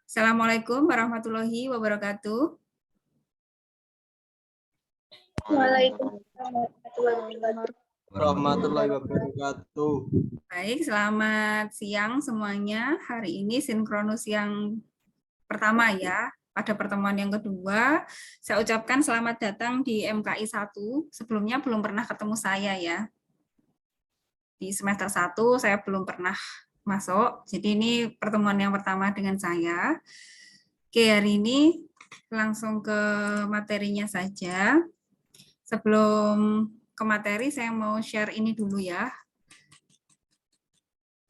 Assalamualaikum warahmatullahi wabarakatuh. Waalaikumsalam warahmatullahi wabarakatuh. Baik, selamat siang semuanya. Hari ini sinkronus yang pertama ya. Pada pertemuan yang kedua, saya ucapkan selamat datang di MKI 1. Sebelumnya belum pernah ketemu saya ya. Di semester 1 saya belum pernah masuk. Jadi ini pertemuan yang pertama dengan saya. Oke, hari ini langsung ke materinya saja. Sebelum ke materi, saya mau share ini dulu ya.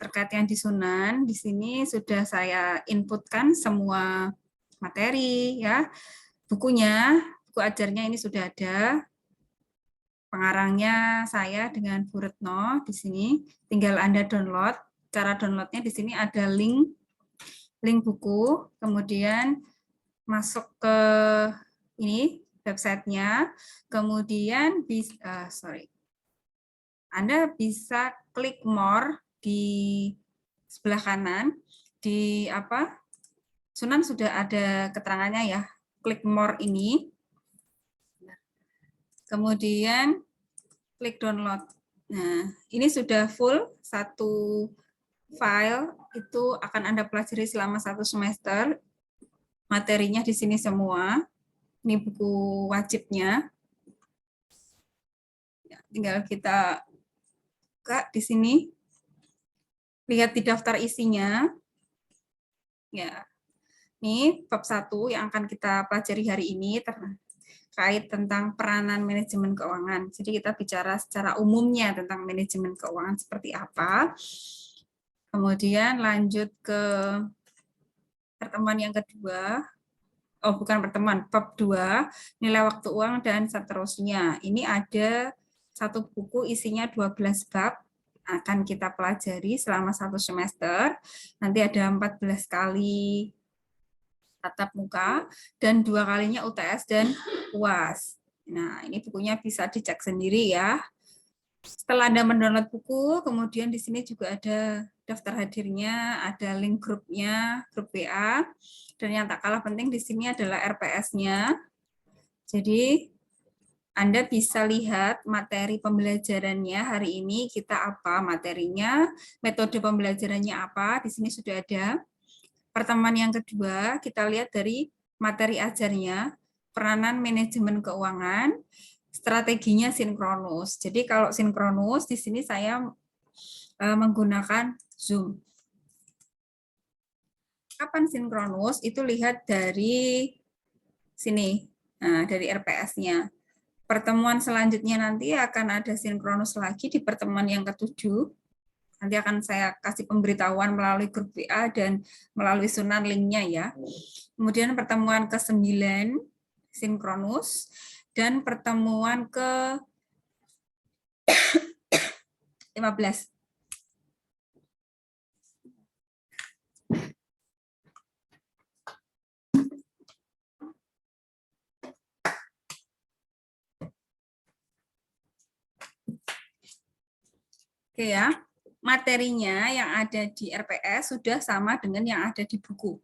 Terkait yang disunan, di sini sudah saya inputkan semua materi ya. Bukunya, buku ajarnya ini sudah ada. Pengarangnya saya dengan Bu Retno di sini. Tinggal Anda download. Cara downloadnya di sini ada link buku, kemudian masuk ke ini websitenya, kemudian Anda bisa klik more di sebelah kanan, di Sunan sudah ada keterangannya ya, klik more ini, kemudian klik download. Nah, ini sudah full satu file, itu akan Anda pelajari selama 1 semester. Materinya di sini semua. Ini buku wajibnya. Ya, tinggal kita buka di sini. Lihat di daftar isinya. Ya. Ini bab 1 yang akan kita pelajari hari ini terkait tentang peranan manajemen keuangan. Jadi kita bicara secara umumnya tentang manajemen keuangan seperti apa. Kemudian lanjut ke pertemuan yang kedua. Oh, bukan pertemuan, bab 2, nilai waktu uang dan seterusnya. Ini ada satu buku isinya 12 bab, akan kita pelajari selama 1 semester. Nanti ada 14 kali tatap muka, dan 2 kalinya UTS dan UAS. Nah, ini bukunya bisa dicek sendiri ya. Setelah Anda mendownload buku, kemudian di sini juga ada daftar hadirnya, ada link grupnya, grup WA, dan yang tak kalah penting di sini adalah RPS-nya. Jadi Anda bisa lihat materi pembelajarannya hari ini kita apa materinya, metode pembelajarannya apa, di sini sudah ada. Pertemuan yang kedua, kita lihat dari materi ajarnya, peranan manajemen keuangan, strateginya sinkronus. Jadi kalau sinkronus, di sini saya menggunakan Zoom. Kapan sinkronus? Itu lihat dari sini, nah, dari RPS-nya. Pertemuan selanjutnya nanti akan ada sinkronus lagi di pertemuan yang ke-7. Nanti akan saya kasih pemberitahuan melalui grup WA dan melalui Sunan linknya ya. Kemudian pertemuan ke-9 sinkronus dan pertemuan ke-15. Oke ya. Materinya yang ada di RPS sudah sama dengan yang ada di buku.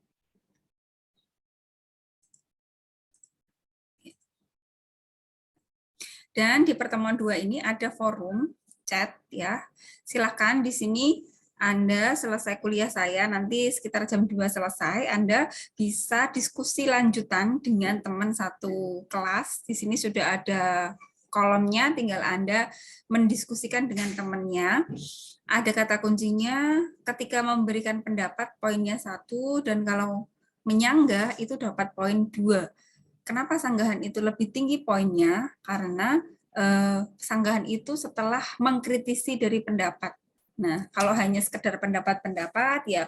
Dan di pertemuan 2 ini ada forum chat ya. Silakan di sini Anda selesai kuliah saya, nanti sekitar jam 2 selesai, Anda bisa diskusi lanjutan dengan teman satu kelas. Di sini sudah ada kolomnya, tinggal Anda mendiskusikan dengan temannya. Ada kata kuncinya, ketika memberikan pendapat poinnya 1, dan kalau menyanggah itu dapat poin 2. Kenapa sanggahan itu lebih tinggi poinnya? Karena sanggahan itu setelah mengkritisi dari pendapat. Nah, kalau hanya sekedar pendapat-pendapat, ya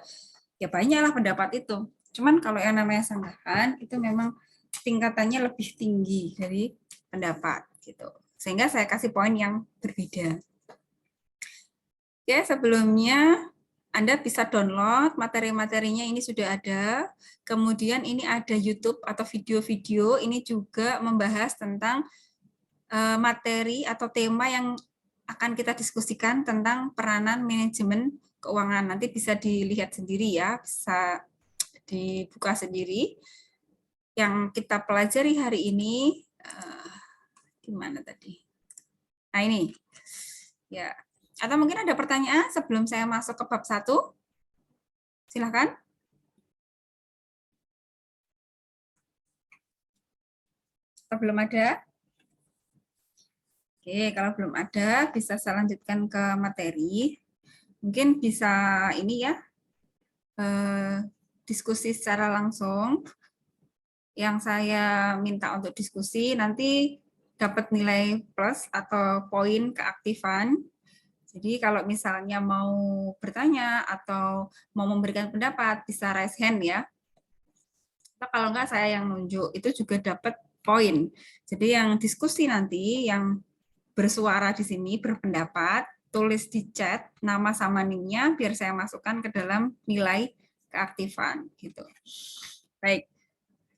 banyaklah pendapat itu. Cuman kalau yang namanya sanggahan, itu memang tingkatannya lebih tinggi dari pendapat. Gitu. Sehingga saya kasih poin yang berbeda. Oke, sebelumnya Anda bisa download materi-materinya, ini sudah ada. Kemudian ini ada YouTube atau video-video, ini juga membahas tentang materi atau tema yang akan kita diskusikan tentang peranan manajemen keuangan. Nanti bisa dilihat sendiri ya, bisa dibuka sendiri. Yang kita pelajari hari ini, gimana tadi? Nah ini, ya. Atau mungkin ada pertanyaan sebelum saya masuk ke bab 1? Silakan. Kalau belum ada? Oke, kalau belum ada, bisa saya lanjutkan ke materi. Mungkin bisa ini ya, diskusi secara langsung. Yang saya minta untuk diskusi nanti dapat nilai plus atau poin keaktifan. Jadi kalau misalnya mau bertanya atau mau memberikan pendapat, bisa raise hand ya. Atau kalau enggak saya yang nunjuk, itu juga dapat poin. Jadi yang diskusi nanti, yang bersuara di sini, berpendapat, tulis di chat nama sama NIM-nya biar saya masukkan ke dalam nilai keaktifan gitu. Baik.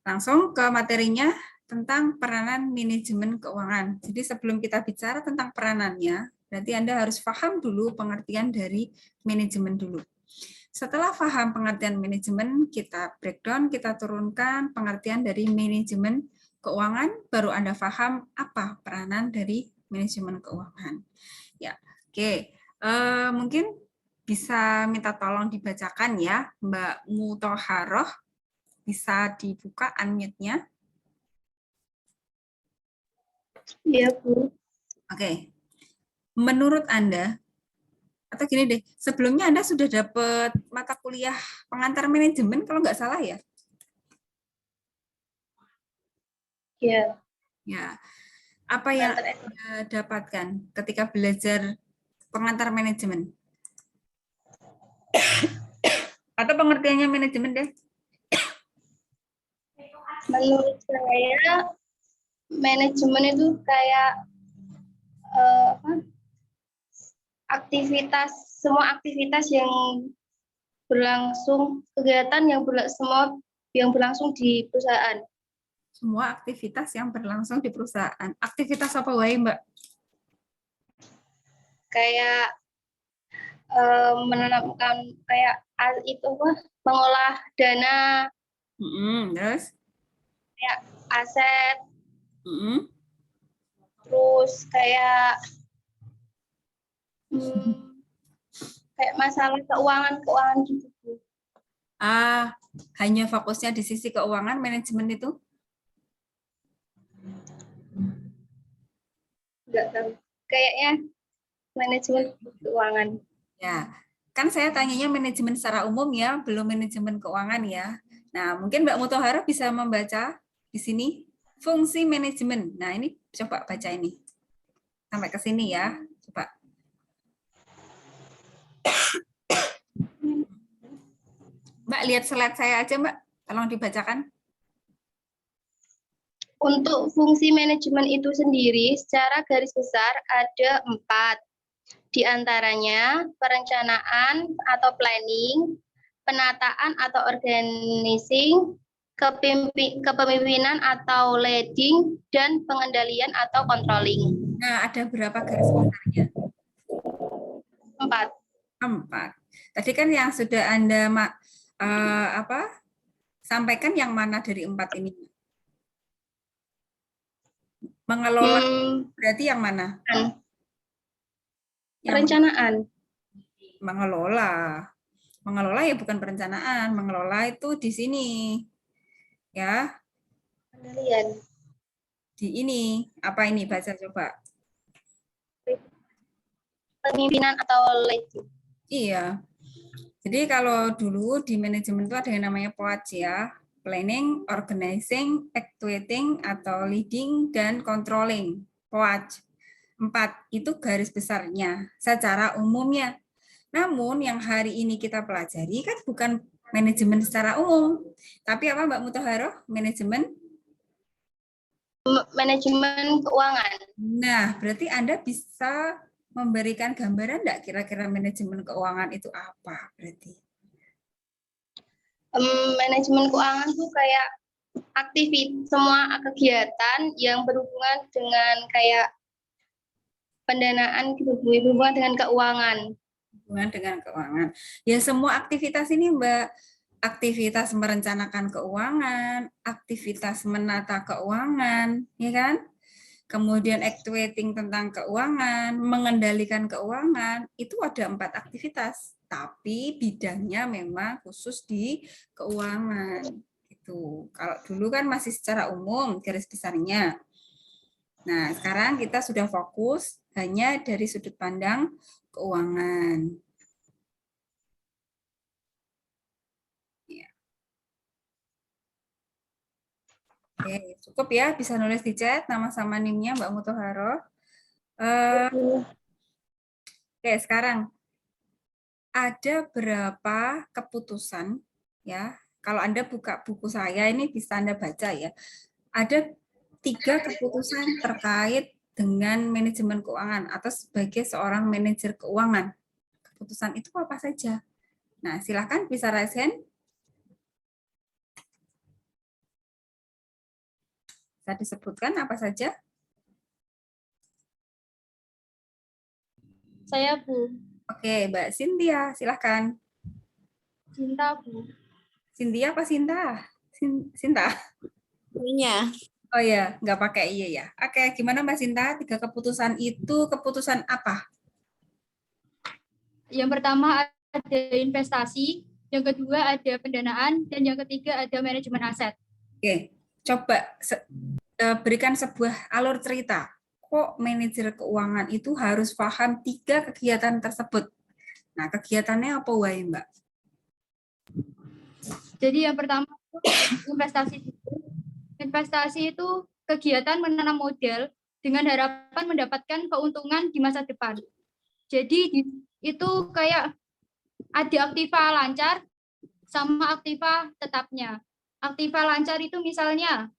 Langsung ke materinya tentang peranan manajemen keuangan. Jadi sebelum kita bicara tentang peranannya, berarti Anda harus paham dulu pengertian dari manajemen dulu. Setelah paham pengertian manajemen, kita breakdown, kita turunkan pengertian dari manajemen keuangan, baru Anda paham apa peranan dari manajemen keuangan. Ya, oke. Mungkin bisa minta tolong dibacakan ya, Mbak Muthaharoh. Bisa dibuka unmute-nya. Iya, Bu. Oke. Menurut Anda, atau gini deh, sebelumnya Anda sudah dapat mata kuliah pengantar manajemen kalau nggak salah ya? Iya. Ya. Apa yang Anda dapatkan ketika belajar pengantar manajemen? Atau pengertiannya manajemen deh? Menurut saya, manajemen itu kayak semua aktivitas yang berlangsung, kegiatan yang semua yang berlangsung di perusahaan. Semua aktivitas yang berlangsung di perusahaan. Aktivitas apa wae, Mbak? Kayak menanamkan kayak itu mengolah dana, Terus? kayak aset, Mm-mm. terus kayak kayak masalah keuangan gitu. Hanya fokusnya di sisi keuangan manajemen itu? Enggak tahu. Kayaknya manajemen keuangan. Ya, kan saya tanyanya manajemen secara umum ya, belum manajemen keuangan ya. Nah, mungkin Mbak Muthaharoh bisa membaca di sini fungsi manajemen. Nah, ini coba baca ini. Sampai ke sini ya, coba. Mbak, lihat slide saya aja, Mbak. Tolong dibacakan. Untuk fungsi manajemen itu sendiri secara garis besar ada 4. Di antaranya perencanaan atau planning, penataan atau organizing, kepemimpinan atau leading, dan pengendalian atau controlling. Nah, ada berapa garis besarnya? 4. 4. Tadi kan yang sudah Anda sampaikan yang mana dari 4 ini? Mengelola berarti yang mana? Perencanaan. Mengelola. Mengelola ya bukan perencanaan. Mengelola itu di sini. Ya. Pengendalian. Di ini. Apa ini? Baca coba. Pemimpinan atau leading. Iya. Jadi kalau dulu di manajemen itu ada yang namanya POAC ya. Planning, Organizing, Actuating, atau Leading, dan Controlling. POAC. 4. Itu garis besarnya. Secara umumnya. Namun yang hari ini kita pelajari kan bukan manajemen secara umum. Tapi apa Mbak Muthaharoh? Manajemen Keuangan. Nah, berarti Anda bisa memberikan gambaran enggak kira-kira manajemen keuangan itu apa berarti? Manajemen keuangan tuh kayak semua kegiatan yang berhubungan dengan kayak pendanaan gitu, berhubungan dengan keuangan. Hubungan dengan keuangan. Ya semua aktivitas ini, Mbak. Aktivitas merencanakan keuangan, aktivitas menata keuangan, ya kan? Kemudian actuating tentang keuangan, mengendalikan keuangan, itu ada 4 aktivitas. Tapi bidangnya memang khusus di keuangan. Gitu. Kalau dulu kan masih secara umum garis besarnya. Nah, sekarang kita sudah fokus hanya dari sudut pandang keuangan. Ya. Oke, cukup ya, bisa nulis di chat nama sama NIM-nya Mbak Mutoharo. Oke, sekarang ada berapa keputusan ya? Kalau Anda buka buku saya ini bisa Anda baca ya. Ada 3 keputusan terkait dengan manajemen keuangan atau sebagai seorang manajer keuangan. Keputusan itu apa saja? Nah, silakan bisa raise hand. Bisa disebutkan apa saja? Saya Bu. Oke, Mbak Cynthia, silakan. Cinta Bu. Cynthia apa Sinta? Sinta? Punya. Oh ya, nggak pakai iya ya. Oke, gimana Mbak Sinta? 3 keputusan itu keputusan apa? Yang pertama ada investasi, yang kedua ada pendanaan, dan yang ketiga ada manajemen aset. Oke, coba berikan sebuah alur cerita. Kok manajer keuangan itu harus paham 3 kegiatan tersebut? Nah, kegiatannya apa wae, Mbak? Jadi yang pertama investasi. Investasi itu kegiatan menanam modal dengan harapan mendapatkan keuntungan di masa depan. Jadi itu kayak ada aktiva lancar sama aktiva tetapnya. Aktiva lancar itu misalnya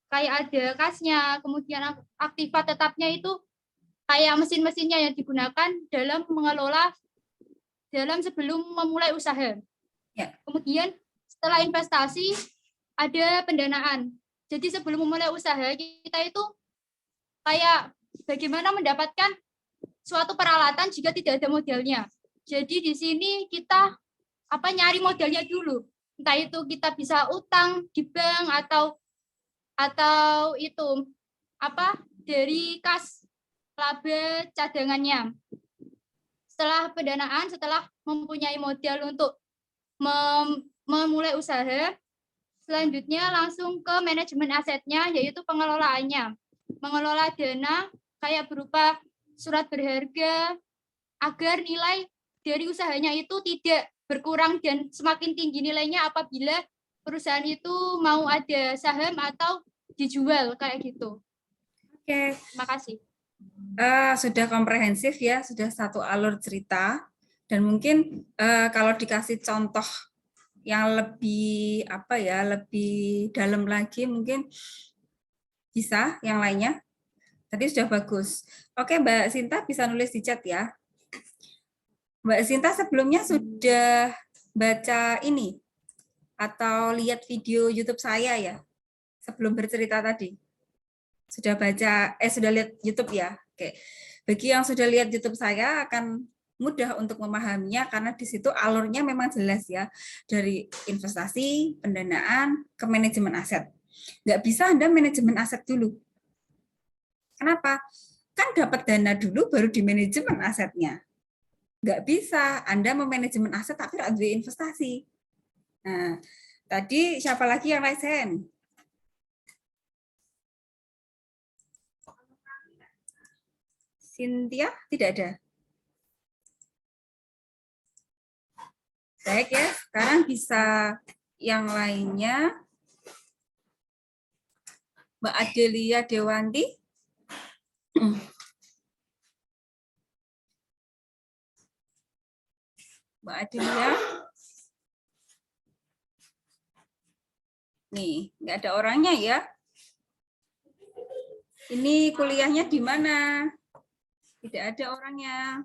kayak ada kasnya, kemudian aktiva tetapnya itu kayak mesin-mesinnya yang digunakan dalam mengelola dalam sebelum memulai usaha. Ya. Kemudian setelah investasi ada pendanaan. Jadi sebelum memulai usaha kita itu kayak bagaimana mendapatkan suatu peralatan jika tidak ada modalnya. Jadi di sini kita nyari modalnya dulu. Entah itu kita bisa utang di bank atau itu dari kas laba cadangannya. Setelah pendanaan, setelah mempunyai modal untuk memulai usaha, selanjutnya langsung ke manajemen asetnya, yaitu pengelolaannya. Mengelola dana kayak berupa surat berharga agar nilai dari usahanya itu tidak berkurang dan semakin tinggi nilainya apabila perusahaan itu mau ada saham atau dijual kayak gitu. Oke. Terima kasih. Sudah komprehensif ya, sudah satu alur cerita. Dan mungkin kalau dikasih contoh yang lebih lebih dalam lagi mungkin bisa yang lainnya. Tadi sudah bagus. Oke, Mbak Sinta bisa nulis di chat ya. Mbak Sinta sebelumnya sudah baca ini atau lihat video YouTube saya ya sebelum bercerita tadi. Sudah baca, sudah lihat YouTube ya. Oke. Bagi yang sudah lihat YouTube saya akan mudah untuk memahaminya karena di situ alurnya memang jelas ya, dari investasi, pendanaan, ke manajemen aset. Nggak bisa Anda manajemen aset dulu. Kenapa? Kan dapat dana dulu baru di manajemen asetnya. Nggak bisa Anda memanajemen aset tapi ada investasi. Nah, tadi siapa lagi yang raise hand? Cynthia? Tidak ada. Baik ya, sekarang bisa yang lainnya. Mbak Adelia Dewanti. Mbak Adelia. Nih, nggak ada orangnya ya. Ini kuliahnya di mana? Tidak ada orangnya.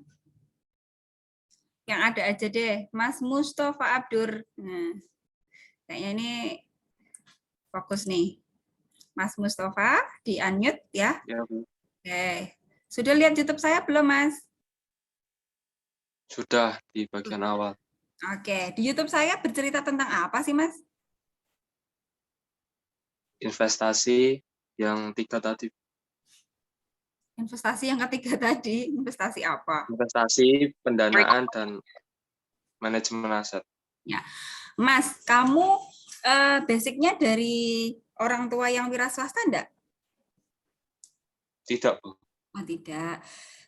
Yang ada aja deh, Mas Mustafa Abdur. Nah, kayaknya ini fokus nih. Mas Mustafa, di unmute ya. Ya, Bu. Oke. Sudah lihat YouTube saya belum, Mas? Sudah di bagian awal. Oke, di YouTube saya bercerita tentang apa sih, Mas? Investasi yang 3 tadi. Investasi yang ketiga tadi, investasi apa? Investasi, pendanaan, dan manajemen aset. Ya, Mas, kamu basicnya dari orang tua yang wira swasta enggak? Tidak, Bu. Oh, tidak.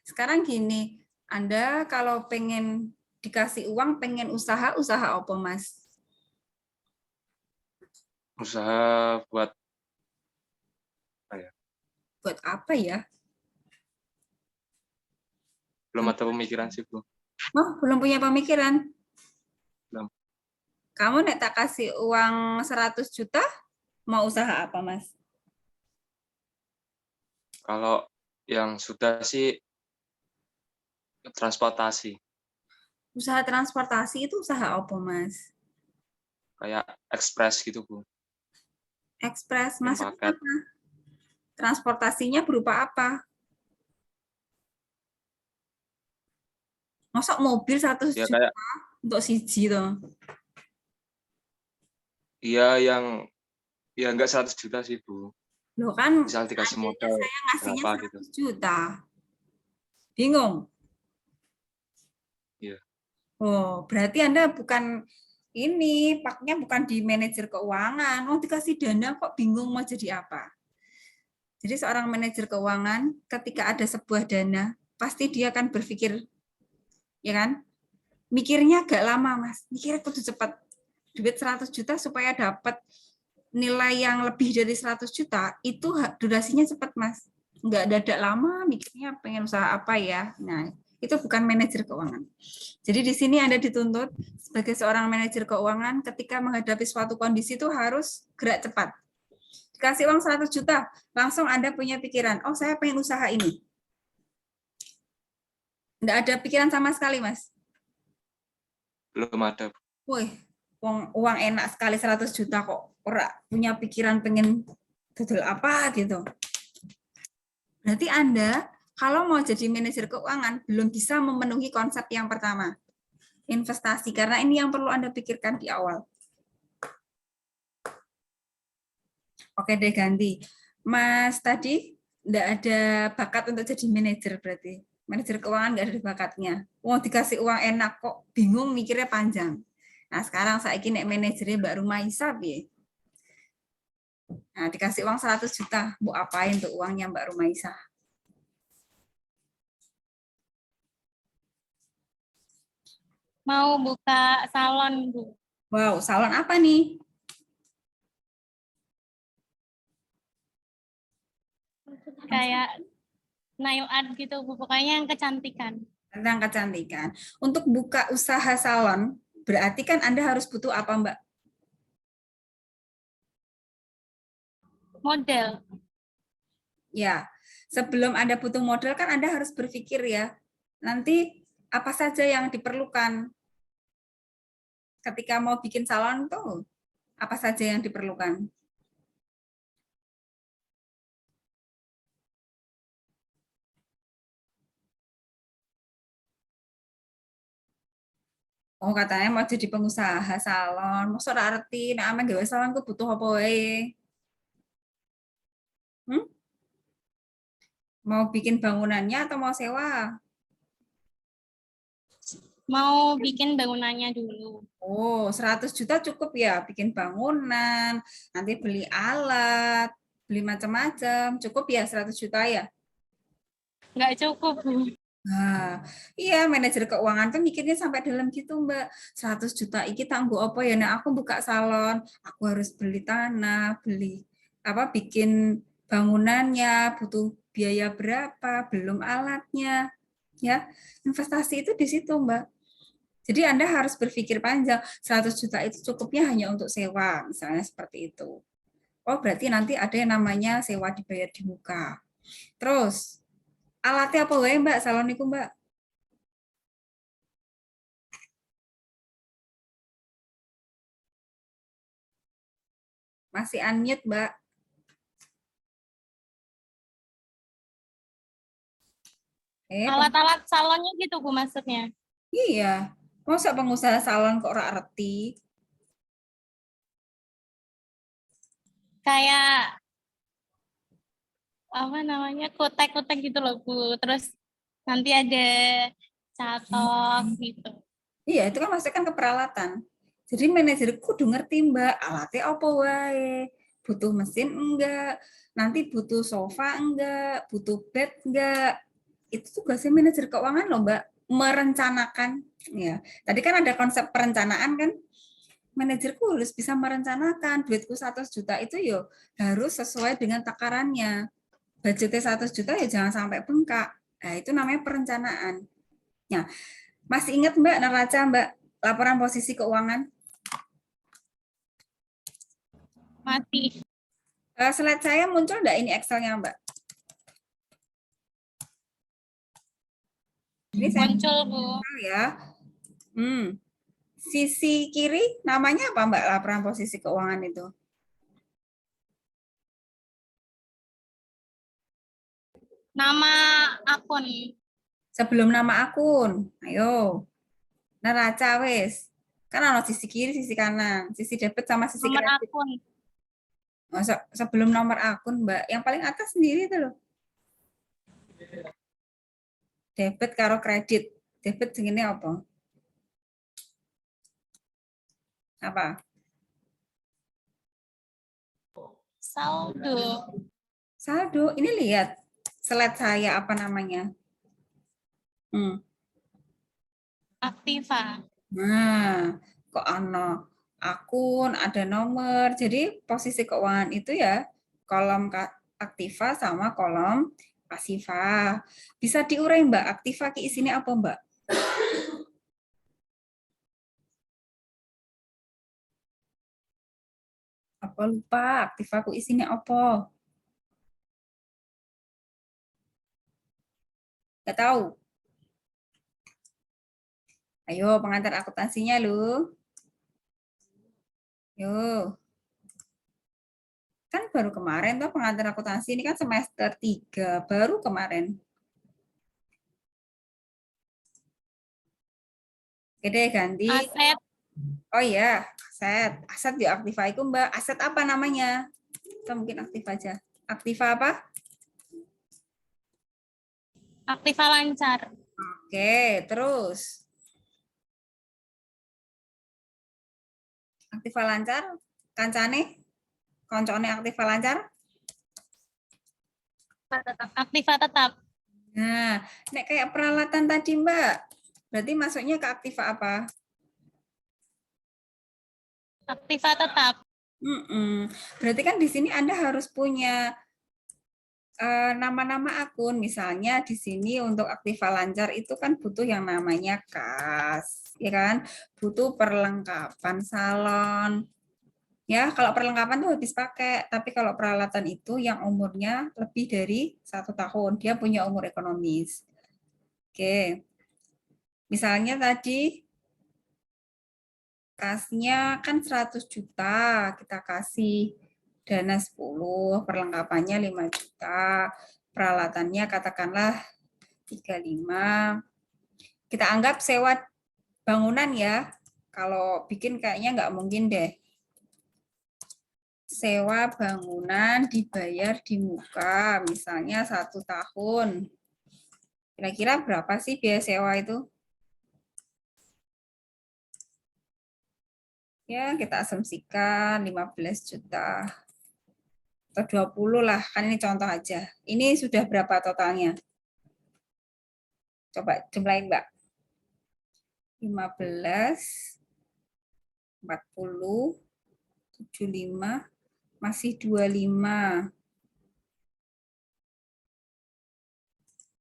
Sekarang gini, Anda kalau pengen dikasih uang, pengen usaha apa, Mas? Usaha buat Buat apa ya? belum ada pemikiran sih, Bu. Oh, belum punya pemikiran. Belum. Kamu nek tak kasih uang 100 juta, mau usaha apa, Mas? Kalau yang sudah sih transportasi, Usaha transportasi itu usaha apa, Mas? kayak ekspres gitu, Bu. Ekspres, Yang maksudnya paket. apa? Transportasinya berupa apa? Masuk mobil 100 Ya juta kayak untuk siji toh? ya enggak 100 juta sih, Bu. Loh kan Misal dikasih adanya modal saya ngasihnya berapa gitu. 100 juta. Bingung? Iya. Oh, berarti Anda bukan ini, paknya bukan di manajer keuangan. Oh, dikasih dana kok bingung mau jadi apa. Jadi seorang manajer keuangan ketika ada sebuah dana, pasti dia akan berpikir, ya kan? Mikirnya agak lama, Mas. Mikirnya kudu cepat. Duit 100 juta supaya dapat nilai yang lebih dari 100 juta, itu durasinya cepat, Mas. Nggak dadak lama mikirnya pengen usaha apa ya. Nah, itu bukan manajer keuangan. Jadi di sini Anda dituntut sebagai seorang manajer keuangan ketika menghadapi suatu kondisi itu harus gerak cepat. Dikasih uang 100 juta, langsung Anda punya pikiran, oh saya pengen usaha ini. Nggak ada pikiran sama sekali, Mas. Belum ada, Bu. Wih, uang enak sekali 100 juta kok. Ora punya pikiran pengen dodol apa gitu. Berarti Anda kalau mau jadi manajer keuangan belum bisa memenuhi konsep yang pertama, investasi, karena ini yang perlu Anda pikirkan di awal. Oke deh, ganti. Mas tadi enggak ada bakat untuk jadi manajer berarti. Manajer keuangan enggak ada bakatnya. Wah, dikasih uang enak kok, bingung mikirnya panjang. Nah, sekarang saya nek manajernya Mbak Rumaisa piye? Nah, dikasih uang 100 juta, Bu apain tuh uangnya Mbak Rumaisa? Mau buka salon, Bu. Wow, salon apa nih? Kayak nail art gitu, Bu. Pokoknya yang kecantikan. Tentang kecantikan. Untuk buka usaha salon, berarti kan Anda harus butuh apa, Mbak? Model. Ya, sebelum Anda butuh modal kan Anda harus berpikir ya, nanti apa saja yang diperlukan ketika mau bikin salon tuh, apa saja yang diperlukan. Oh, katanya mau jadi pengusaha salon, masa ora arti nek ame gawe salon ku butuh apa wae? Hmm? Mau bikin bangunannya atau mau sewa? Mau bikin bangunannya dulu. Oh, 100 juta cukup ya bikin bangunan, nanti beli alat, beli macam-macam. Cukup ya 100 juta ya? Nggak cukup, Bu. Nah, iya manajer keuangan tuh mikirnya sampai dalam gitu, Mbak. 100 juta iki tangguh apa ya? Nah, aku buka salon, aku harus beli tanah, beli apa bikin bangunannya, butuh biaya berapa, belum alatnya. Ya, investasi itu di situ, Mbak. Jadi Anda harus berpikir panjang, 100 juta itu cukupnya hanya untuk sewa, misalnya seperti itu. Oh, berarti nanti ada yang namanya sewa dibayar di muka. Terus, alatnya apa wae, Mbak, salon itu, Mbak? Masih unmute, Mbak. Alat-alat salonnya gitu, Bu, maksudnya. Iya. Masa pengusaha salon kok ora ngerti? Kayak apa namanya kotak-kotak gitu loh Bu. Terus nanti ada catok gitu. Iya, itu kan maksudnya kan keperalatan. Jadi manajer kudu ngerti Mbak, alatnya apa wae. Butuh mesin enggak, nanti butuh sofa enggak, butuh bed enggak. Itu tugasnya manajer keuangan loh Mbak, merencanakan. Ya, tadi kan ada konsep perencanaan kan, manajerku harus bisa merencanakan duitku 100 juta itu yo harus sesuai dengan takarannya. Budgetnya 100 juta ya jangan sampai bengkak. Nah, itu namanya perencanaan. Nah, masih ingat Mbak neraca Mbak, laporan posisi keuangan? Masih Slide saya muncul enggak ini Excel-nya Mbak? Ini saya muncul Bu. ya. Sisi kiri namanya apa Mbak laporan posisi keuangan itu? Nama akun. Sebelum nama akun. Ayo. Neraca wes. Kan ada sisi kiri, sisi kanan, sisi debit sama sisi Nomor kredit. akun. Sebelum nomor akun, Mbak, yang paling atas sendiri itu loh. Debit karo kredit. Debit segini apa? Apa? Saldo. Saldo. Ini lihat slide saya apa namanya? Aktiva. Nah, kok ano akun, ada nomor. Jadi posisi keuangan itu ya kolom aktiva sama kolom pasiva. Bisa diurai Mbak, aktiva ki isinya apa Mbak? Apa lupa, aktiva ku isinya apa? Nggak tahu. Ayo pengantar akuntansinya lu. Yuk. Kan baru kemarin tuh pengantar akuntansi ini kan semester 3, baru kemarin. Oke deh, ganti. Aset. Oh iya, aset. Aset di aktiva itu Mbak. Aset apa namanya? Kita mungkin aktif aja. Aktiva apa? Aktiva lancar. Oke, terus. Aktiva lancar. Kancane? Koncone aktiva lancar? Aktiva tetap. Nah, nek kayak peralatan tadi Mbak. Berarti masuknya ke aktiva apa? Aktiva tetap. Berarti kan di sini Anda harus punya nama-nama akun. Misalnya di sini untuk aktiva lancar itu kan butuh yang namanya kas, ya kan? Butuh perlengkapan salon. Ya, kalau perlengkapan tuh habis pakai, tapi kalau peralatan itu yang umurnya lebih dari 1 tahun, dia punya umur ekonomis. Oke, misalnya tadi kasnya kan 100 juta, kita kasih dana 10, perlengkapannya 5 juta, peralatannya katakanlah 35. Kita anggap sewa bangunan ya, kalau bikin kayaknya nggak mungkin deh. Sewa bangunan dibayar di muka, misalnya 1 tahun. Kira-kira berapa sih biaya sewa itu? Ya, kita asumsikan 15 juta. Atau 20 lah, kan ini contoh aja. Ini sudah berapa totalnya? Coba jumlahin, Mbak. 15, 40, 75, masih 25.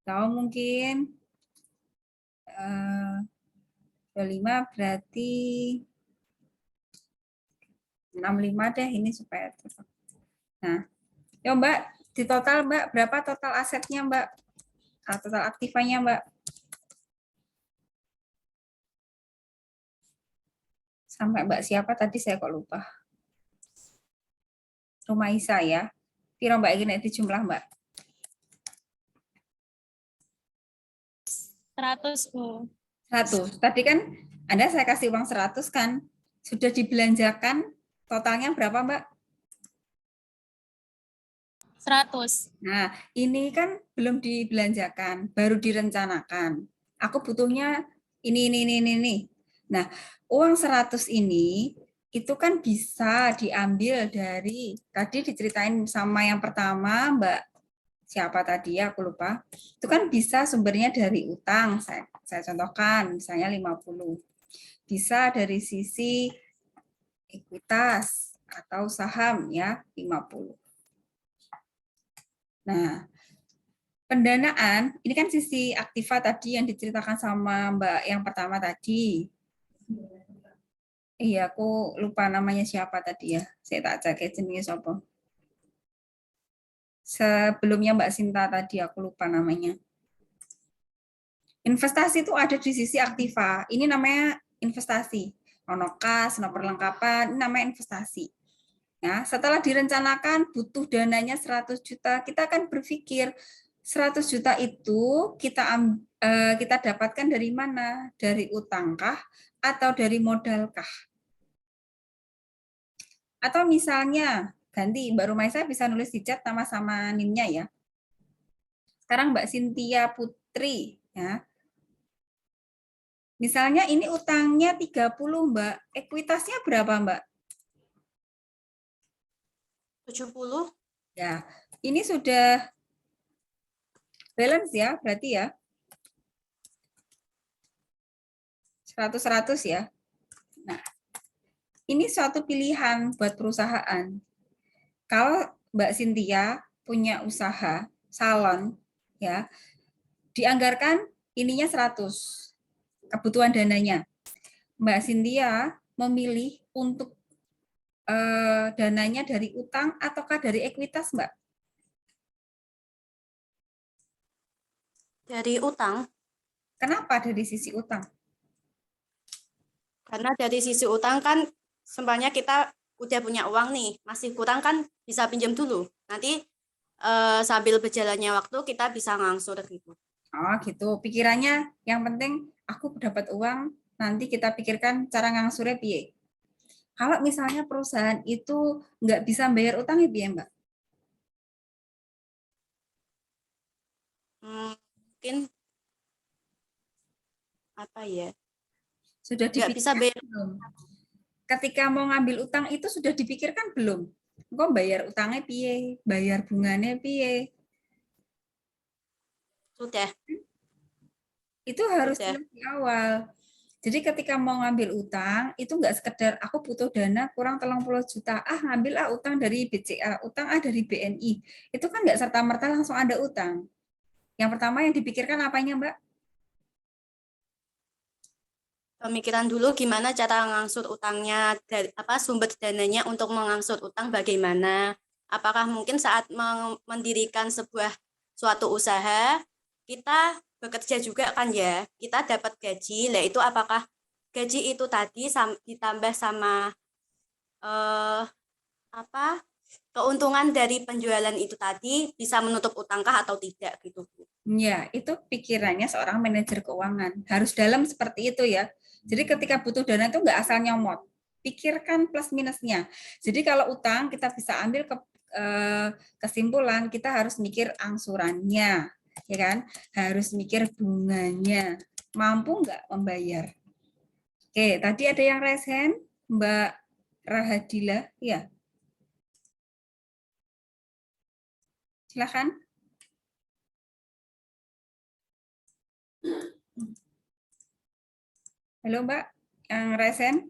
Tahu mungkin 25 berarti 65 deh ini supaya tetap. Nah, ya Mbak, di total Mbak, berapa total asetnya Mbak? Total aktifanya Mbak? Sampai Mbak siapa tadi saya kok lupa. Rumah Isa ya. Piro Mbak ini di jumlah Mbak? 100 Bu. 1. Tadi kan Anda saya kasih uang 100 kan, sudah dibelanjakan, totalnya berapa Mbak? 100. Nah, ini kan belum dibelanjakan, baru direncanakan. Aku butuhnya ini. Nah, uang 100 ini itu kan bisa diambil dari, tadi diceritain sama yang pertama Mbak siapa tadi ya, aku lupa. Itu kan bisa sumbernya dari utang, saya contohkan, misalnya 50. Bisa dari sisi ekuitas atau saham ya, 50. Nah, pendanaan, ini kan sisi aktiva tadi yang diceritakan sama Mbak yang pertama tadi. Iya, aku lupa namanya siapa tadi ya. Saya tak cek jenis apa. Sebelumnya Mbak Sinta tadi, aku lupa namanya. Investasi itu ada di sisi aktiva. Ini namanya investasi. Ono kas, ono perlengkapan, ini namanya investasi. Ya, setelah direncanakan butuh dananya 100 juta, kita akan berpikir 100 juta itu kita dapatkan dari mana? Dari utangkah atau dari modalkah? Atau misalnya ganti Mbak Rumaisa bisa nulis di chat nama sama NIM-nya ya. Sekarang Mbak Cynthia Putri ya. Misalnya ini utangnya 30 Mbak, ekuitasnya berapa Mbak? 70. Ya, ini sudah balance ya, berarti ya. 100-100 ya. Nah, ini suatu pilihan buat perusahaan. Kalau Mbak Cynthia punya usaha salon, ya, dianggarkan ininya 100, kebutuhan dananya. Mbak Cynthia memilih untuk dananya dari utang ataukah dari ekuitas, Mbak? Dari utang. Kenapa dari sisi utang? Karena dari sisi utang kan sebenarnya kita udah punya uang nih, masih kurang kan bisa pinjam dulu. Nanti sambil berjalannya waktu kita bisa ngangsur gitu. Oh gitu, pikirannya yang penting aku dapat uang, nanti kita pikirkan cara ngangsurnya piye. Kalau misalnya perusahaan itu nggak bisa bayar utang ya piye, Mbak? Mungkin apa ya? Sudah Nggak bisa dipikirkan bayar. belum? Ketika mau ngambil utang itu sudah dipikirkan belum? Kok bayar utangnya piye? Bayar bunganya piye? Sudah. Itu harus Sudah. di awal. Jadi ketika mau ngambil utang, itu nggak sekedar aku butuh dana kurang 30 juta, ngambil utang dari BCA, utang dari BNI. Itu kan nggak serta-merta langsung ada utang. Yang pertama yang dipikirkan apanya, Mbak? Pemikiran dulu gimana cara ngangsur utangnya, sumber dananya untuk mengangsur utang bagaimana. Apakah mungkin saat mendirikan suatu usaha, kita bekerja juga kan ya, kita dapat gaji, lah itu apakah gaji itu tadi ditambah sama keuntungan dari penjualan itu tadi bisa menutup utangkah atau tidak gitu. Ya, itu pikirannya seorang manajer keuangan. Harus dalam seperti itu ya. Jadi ketika butuh dana itu nggak asal nyomot. Pikirkan plus minusnya. Jadi kalau utang kita bisa ambil kesimpulan kita harus mikir angsurannya, ya kan? Harus mikir bunganya. Mampu nggak membayar? Oke, tadi ada yang raise hand, Mbak Rahadila, ya. Silakan. Halo Mbak, yang raise hand.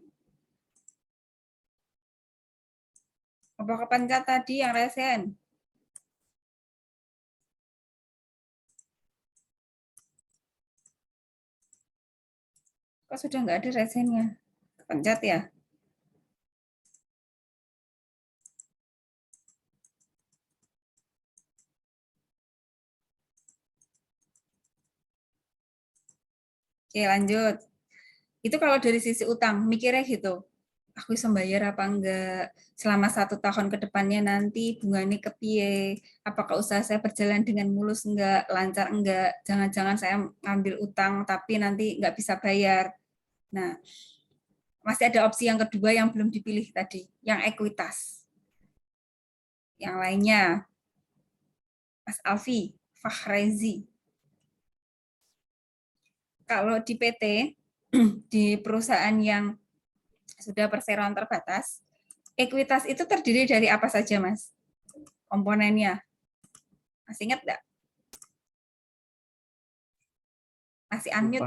Apa kepencet tadi yang raise hand? Kok sudah nggak ada raise hand-nya? Kepencet ya? Oke, lanjut. Itu kalau dari sisi utang, mikirnya gitu. aku bisa bayar apa enggak, selama 1 tahun ke depannya nanti bunganya kepiye, apakah usaha saya berjalan dengan mulus enggak, lancar enggak, jangan-jangan saya ngambil utang tapi nanti enggak bisa bayar. Nah, masih ada opsi yang kedua yang belum dipilih tadi, yang ekuitas. Yang lainnya, Mas Alfi, Fahrezi. Kalau di PT, di perusahaan yang sudah perseroan terbatas, ekuitas itu terdiri dari apa saja, Mas? Komponennya. Masih ingat nggak? Masih unmute?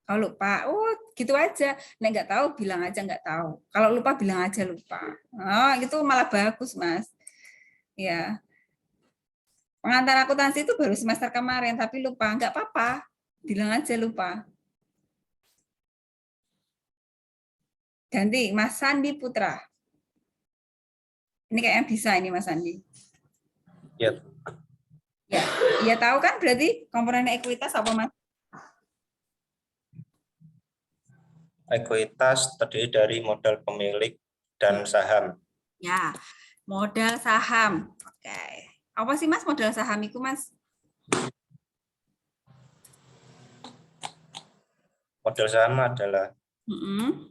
Kalau lupa, oh gitu aja. Nek nggak tahu, bilang aja nggak tahu. Kalau lupa, bilang aja lupa. Oh, itu malah bagus, Mas. Ya. Pengantar akuntansi itu baru semester kemarin, tapi lupa. Nggak apa-apa, bilang aja lupa. Ganti, Mas Sandi Putra. Ini kayaknya bisa ini, Mas Sandi. Ya. Ya, ya tahu kan berarti komponen ekuitas apa, Mas? Ekuitas terdiri dari modal pemilik dan saham. Ya, modal saham. Oke. Apa sih, Mas, modal saham itu, Mas? Modal saham adalah Mm-mm.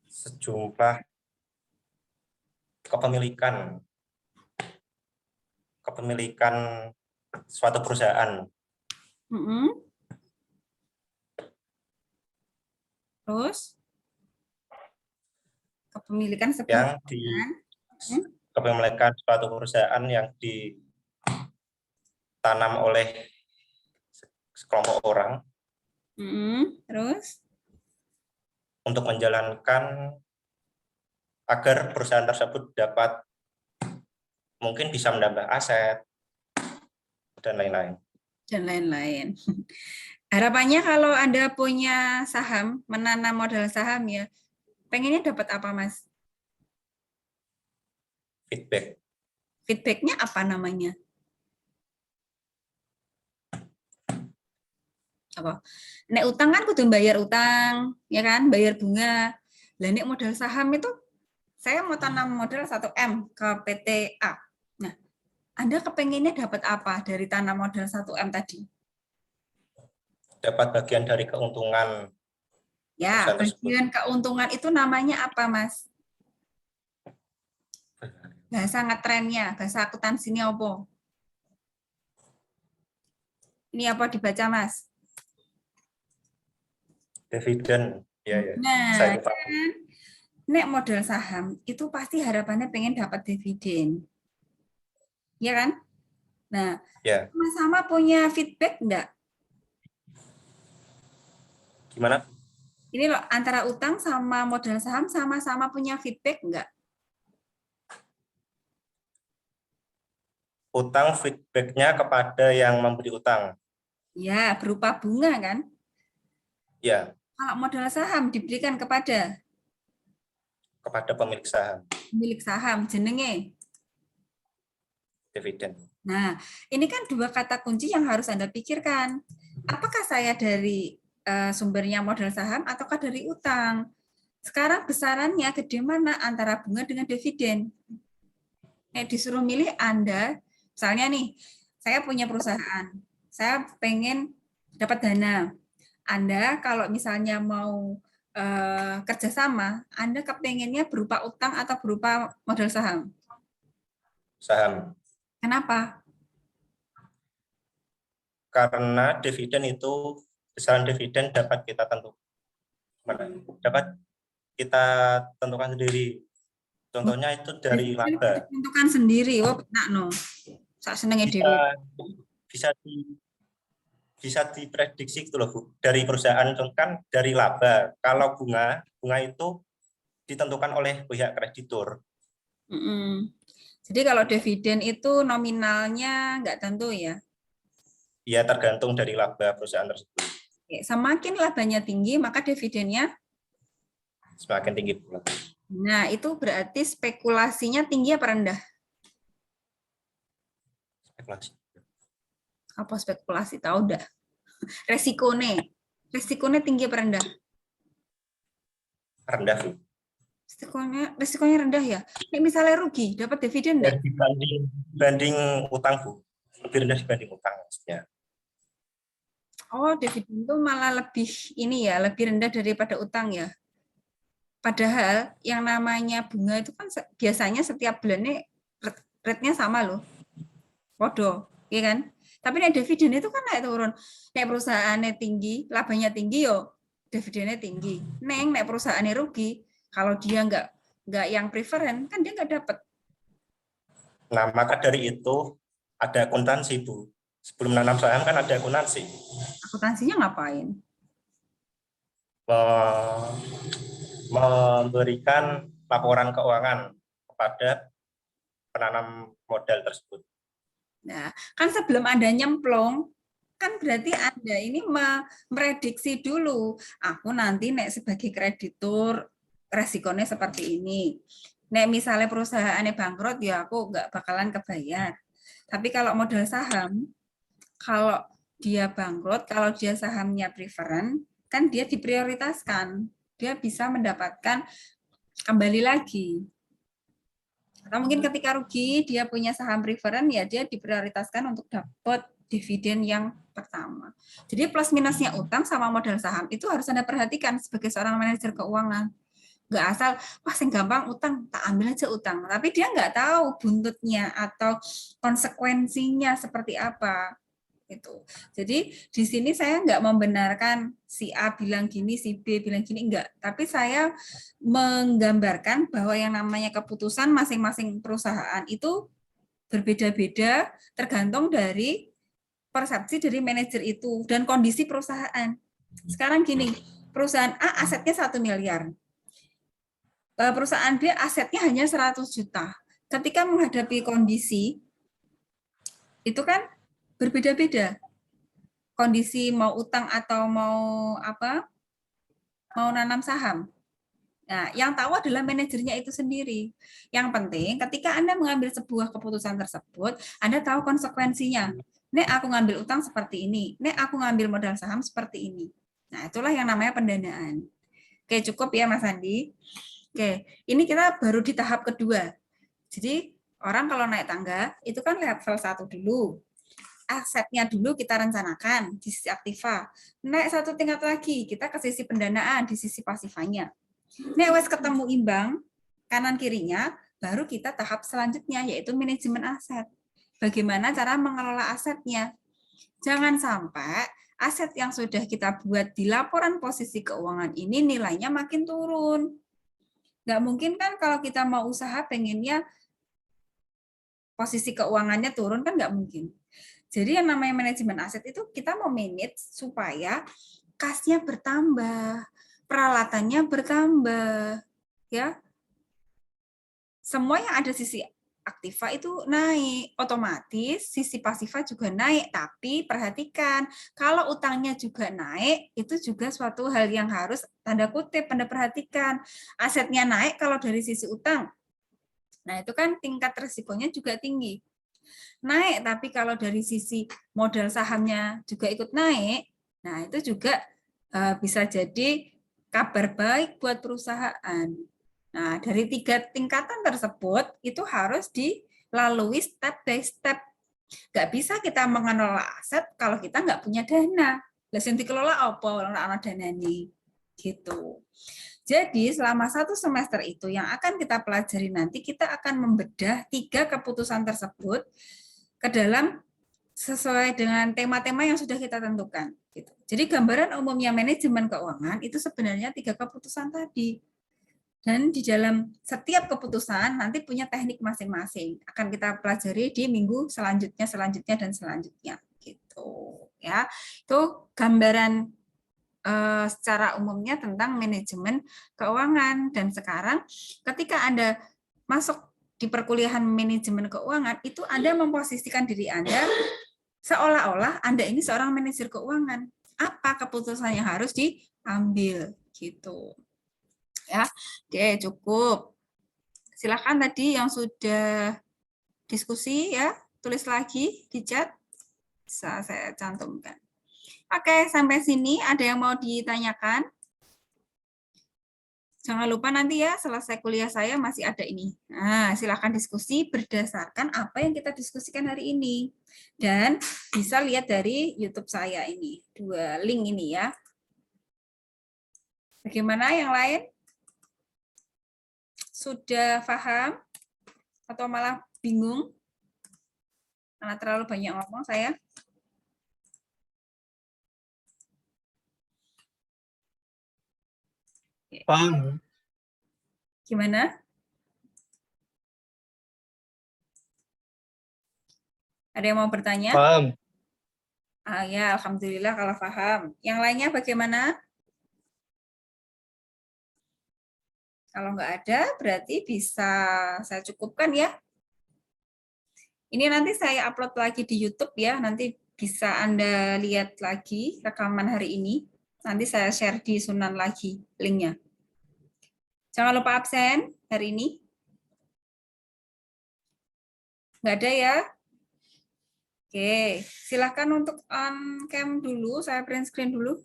sejumlah kepemilikan suatu perusahaan Mm-mm. Terus kepemilikan sebuah yang di Hmm? kepemilikan suatu perusahaan yang ditanam oleh sekelompok orang Mm-mm. Terus untuk menjalankan agar perusahaan tersebut dapat mungkin bisa menambah aset dan lain-lain. dan lain-lain. Harapannya kalau Anda punya saham, menanam modal saham ya, pengennya dapat apa, Mas? Feedback. Feedback-nya apa namanya? Apa? Nek utang kan kudu bayar utang, ya kan? Bayar bunga. Lah nek modal saham itu saya mau tanam modal 1M ke PT A. Nah, Anda kepengennya dapat apa dari tanam modal 1M tadi? Dapat bagian dari keuntungan Ya, perusahaan tersebut. bagian keuntungan itu namanya apa, Mas? Bahasa ngetrennya, bahasa akuntansinya apa? Ini apa dibaca, Mas? Dividen. Ya, ya. Nah, Saya lupa. kan? Nek modal saham itu pasti harapannya pengen dapat dividen. Ya kan? Nah, Ya. sama-sama punya feedback enggak? Gimana? Ini loh, antara utang sama modal saham sama-sama punya feedback enggak? Utang feedbacknya kepada yang memberi utang. Ya, berupa bunga kan? Ya, Kalau modal saham diberikan kepada kepada pemilik saham. pemilik saham, jenenge. Dividen. Nah, ini kan dua kata kunci yang harus Anda pikirkan. Apakah saya dari sumbernya modal saham ataukah dari utang? Sekarang besarannya gede mana antara bunga dengan dividen? Disuruh milih Anda, misalnya nih, saya punya perusahaan, saya pengen dapat dana. Anda kalau misalnya mau kerjasama, Anda kepengennya berupa utang atau berupa modal saham? Saham. Kenapa? Karena dividen itu, besaran dividen dapat kita tentukan sendiri. Contohnya itu dari laba. Tentukan sendiri, oh benak no. Sak senenge Bisa, dhewe. bisa diprediksi gitu loh, Bu. Dari perusahaan kan dari laba. Kalau bunga itu ditentukan oleh pihak kreditur. Jadi kalau dividen itu nominalnya nggak tentu ya? Ya, tergantung dari laba perusahaan tersebut. Semakin labanya tinggi, maka dividennya Semakin tinggi pula. Nah, itu berarti spekulasinya tinggi apa rendah? Spekulasi. Apa spekulasi? Tahu enggak? Resikonya tinggi apa rendah? Rendah, Bu. Risikonya rendah ya. Nek misalnya rugi, dapat dividen enggak? Dibanding utang, Bu. Lebih rendah dibanding utang maksudnya. Oh, dividen itu malah lebih ini ya, lebih rendah daripada utang ya. Padahal yang namanya bunga itu kan biasanya setiap bulannya rate-nya sama loh. Podo, ya kan? Tapi nek dividen itu kan naik turun. Nek perusahaannya tinggi, labanya tinggi yo dividennya tinggi. Nek perusahaannya rugi, kalau dia nggak yang preferen kan dia nggak dapat. Nah, maka dari itu ada akuntansi, Bu. Sebelum menanam saham kan ada akuntansi. Akuntansinya ngapain? Memberikan laporan keuangan kepada penanam modal tersebut. Nah, kan sebelum Anda nyemplung, kan berarti Anda ini merediksi dulu. Aku nanti nek sebagai kreditur resikonya seperti ini. Nek misalnya perusahaannya bangkrut, ya aku nggak bakalan kebayar. Tapi kalau modal saham, kalau dia bangkrut, kalau dia sahamnya preferen, kan dia diprioritaskan. Dia bisa mendapatkan kembali lagi. Atau mungkin ketika rugi, dia punya saham preferen, ya dia diprioritaskan untuk dapat dividen yang pertama. Jadi plus minusnya utang sama modal saham itu harus Anda perhatikan sebagai seorang manajer keuangan. Nggak asal, wah yang gampang utang, tak ambil aja utang. Tapi dia nggak tahu buntutnya atau konsekuensinya seperti apa. Itu. Jadi di sini saya nggak membenarkan si A bilang gini, si B bilang gini, enggak. Tapi saya menggambarkan bahwa yang namanya keputusan masing-masing perusahaan itu berbeda-beda tergantung dari persepsi dari manajer itu dan kondisi perusahaan. Sekarang gini, perusahaan A asetnya 1 miliar. Perusahaan B asetnya hanya 100 juta. Ketika menghadapi kondisi, itu kan berbeda-beda. Kondisi mau utang atau mau nanam saham. Nah, yang tahu adalah manajernya itu sendiri. Yang penting ketika Anda mengambil sebuah keputusan tersebut, Anda tahu konsekuensinya. Nek aku ngambil utang seperti ini, nek aku ngambil modal saham seperti ini. Nah, itulah yang namanya pendanaan. Oke, cukup ya Mas Andi. Oke, ini kita baru di tahap kedua. Jadi, orang kalau naik tangga, itu kan level 1 dulu. Asetnya dulu kita rencanakan di sisi aktiva. Naik satu tingkat lagi, kita ke sisi pendanaan di sisi pasifanya. Nek wes ketemu imbang kanan kirinya, baru kita tahap selanjutnya yaitu manajemen aset. Bagaimana cara mengelola asetnya? Jangan sampai aset yang sudah kita buat di laporan posisi keuangan ini nilainya makin turun. Nggak mungkin kan kalau kita mau usaha pengennya posisi keuangannya turun, kan nggak mungkin. Jadi yang namanya manajemen aset itu kita mau manage supaya kasnya bertambah, peralatannya bertambah, ya. Semua yang ada sisi aktiva itu naik, otomatis sisi pasiva juga naik. Tapi perhatikan, kalau utangnya juga naik, itu juga suatu hal yang harus tanda kutip Anda perhatikan. Asetnya naik kalau dari sisi utang. Nah, itu kan tingkat risikonya juga tinggi. Naik, tapi kalau dari sisi modal sahamnya juga ikut naik, nah itu juga bisa jadi kabar baik buat perusahaan. Nah, dari 3 tingkatan tersebut itu harus dilalui step by step. Nggak bisa kita mengelola aset kalau kita nggak punya dana. Lah sing dikelola apa ana danane? Gitu. Jadi selama 1 semester itu yang akan kita pelajari nanti, kita akan membedah 3 keputusan tersebut ke dalam sesuai dengan tema-tema yang sudah kita tentukan. Gitu. Jadi gambaran umumnya manajemen keuangan itu sebenarnya 3 keputusan tadi. Dan di dalam setiap keputusan nanti punya teknik masing-masing. Akan kita pelajari di minggu selanjutnya, selanjutnya. Gitu. Ya, itu gambaran secara umumnya tentang manajemen keuangan. Dan sekarang ketika Anda masuk di perkuliahan manajemen keuangan, itu Anda memposisikan diri Anda seolah-olah Anda ini seorang manajer keuangan. Apa keputusan yang harus diambil gitu. Ya. Oke, cukup. Silakan tadi yang sudah diskusi ya, tulis lagi di chat. Bisa saya cantumkan. Oke, sampai sini ada yang mau ditanyakan? Jangan lupa nanti ya, selesai kuliah saya masih ada ini. Nah, silakan diskusi berdasarkan apa yang kita diskusikan hari ini. Dan bisa lihat dari YouTube saya ini. 2 link ini ya. Bagaimana yang lain? Sudah paham? Atau malah bingung? Karena terlalu banyak ngomong saya. Paham. Gimana? Ada yang mau bertanya? Paham. Ya, alhamdulillah kalau paham. Yang lainnya bagaimana? Kalau nggak ada, berarti bisa saya cukupkan ya. Ini nanti saya upload lagi di YouTube ya. Nanti bisa Anda lihat lagi rekaman hari ini. Nanti saya share di Sunan lagi linknya. Jangan lupa absen hari ini. Nggak ada ya? Oke, silakan untuk on cam dulu. Saya print screen dulu.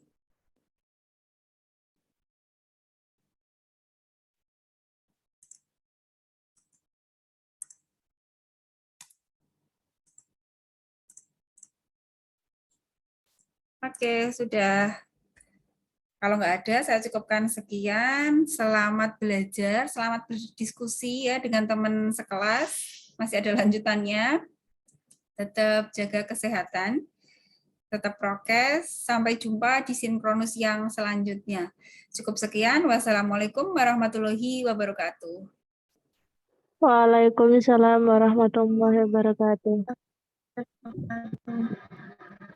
Oke, sudah. Kalau nggak ada, saya cukupkan sekian. Selamat belajar, selamat berdiskusi ya dengan teman sekelas. Masih ada lanjutannya. Tetap jaga kesehatan, tetap prokes. Sampai jumpa di sinkronus yang selanjutnya. Cukup sekian. Wassalamualaikum warahmatullahi wabarakatuh. Waalaikumsalam warahmatullahi wabarakatuh.